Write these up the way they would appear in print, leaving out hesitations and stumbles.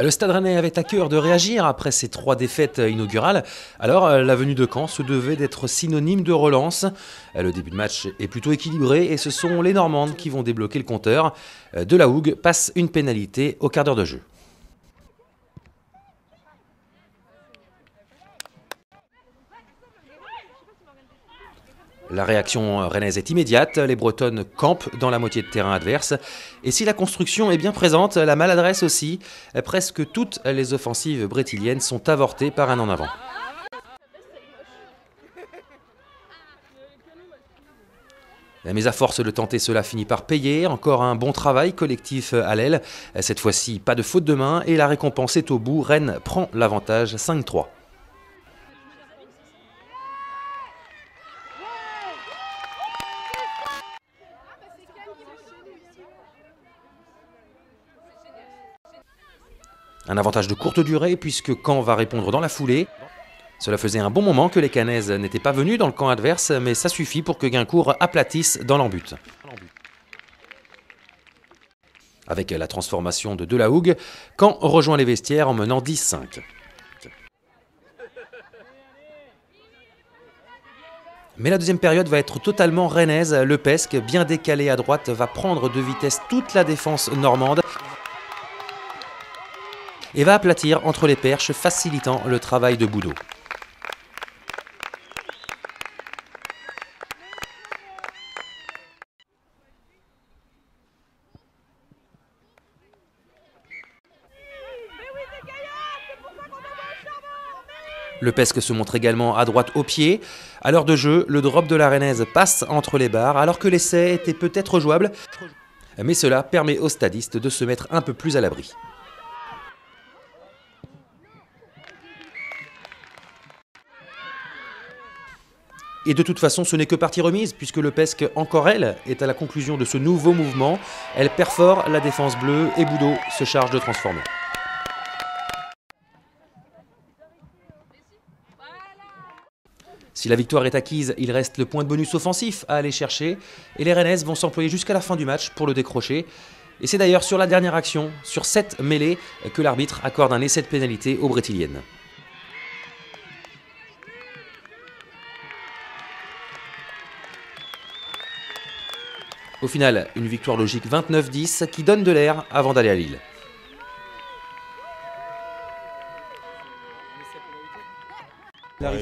Le Stade Rennais avait à cœur de réagir après ces 3 défaites inaugurales. Alors, la venue de Caen se devait d'être synonyme de relance. Le début de match est plutôt équilibré et ce sont les Normandes qui vont débloquer le compteur. De la Hougue passe une pénalité au quart d'heure de jeu. La réaction rennaise est immédiate, les Bretonnes campent dans la moitié de terrain adverse. Et si la construction est bien présente, la maladresse aussi. Presque toutes les offensives brétiliennes sont avortées par un en avant. Mais à force de tenter, cela finit par payer. Encore un bon travail collectif à l'aile. Cette fois-ci, pas de faute de main et la récompense est au bout. Rennes prend l'avantage 5-3. Un avantage de courte durée puisque Caen va répondre dans la foulée. Cela faisait un bon moment que les Cannaises n'étaient pas venus dans le camp adverse, mais ça suffit pour que Guincourt aplatisse dans l'embut. Avec la transformation de la Hougue, Caen rejoint les vestiaires en menant 10-5. Mais la deuxième période va être totalement rennaise. Le Pesque, bien décalé à droite, va prendre de vitesse toute la défense normande et va aplatir entre les perches, facilitant le travail de Boudot. Le Pesque se montre également à droite au pied. À l'heure de jeu, le drop de la rennaise passe entre les barres alors que l'essai était peut-être jouable. Mais cela permet aux stadistes de se mettre un peu plus à l'abri. Et de toute façon, ce n'est que partie remise, puisque le Pesque, encore elle, est à la conclusion de ce nouveau mouvement. Elle perfore la défense bleue et Boudot se charge de transformer. Si la victoire est acquise, il reste le point de bonus offensif à aller chercher. Et les Rennaises vont s'employer jusqu'à la fin du match pour le décrocher. Et c'est d'ailleurs sur la dernière action, sur 7 mêlées, que l'arbitre accorde un essai de pénalité aux Brétiliennes. Au final, une victoire logique 29-10 qui donne de l'air avant d'aller à Lille.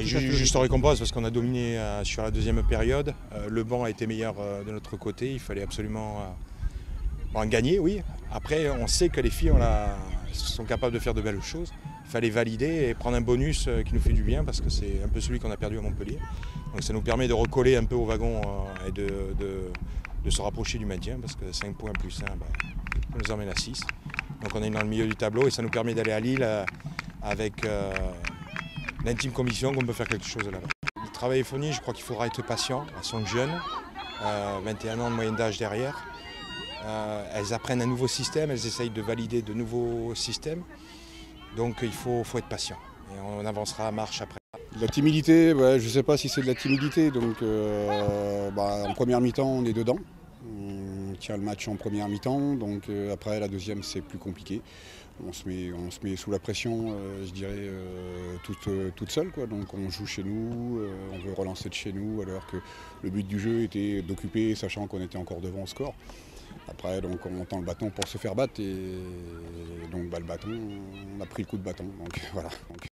Juste en récompense parce qu'on a dominé sur la deuxième période. Le banc a été meilleur de notre côté. Il fallait absolument en gagner, oui. Après, on sait que les filles sont capables de faire de belles choses. Il fallait valider et prendre un bonus qui nous fait du bien parce que c'est un peu celui qu'on a perdu à Montpellier. Donc ça nous permet de recoller un peu au wagon et de se rapprocher du maintien parce que 5 points plus 1, ça nous emmène à 6. Donc on est dans le milieu du tableau et ça nous permet d'aller à Lille avec l'intime conviction qu'on peut faire quelque chose là-bas. Le travail est fourni, je crois qu'il faudra être patient. Elles sont jeunes, 21 ans de moyenne d'âge derrière. Elles apprennent un nouveau système, elles essayent de valider de nouveaux systèmes. Donc il faut être patient et on avancera à marche après. La timidité, je ne sais pas si c'est de la timidité. Donc, en première mi-temps, on est dedans. On tient le match en première mi-temps. Donc après, la deuxième, c'est plus compliqué. On se met sous la pression, je dirais, toute seule, quoi. Donc on joue chez nous, on veut relancer de chez nous, alors que le but du jeu était d'occuper, sachant qu'on était encore devant au score. Après, donc, on tend le bâton pour se faire battre et donc le bâton, on a pris le coup de bâton. Donc voilà. Donc,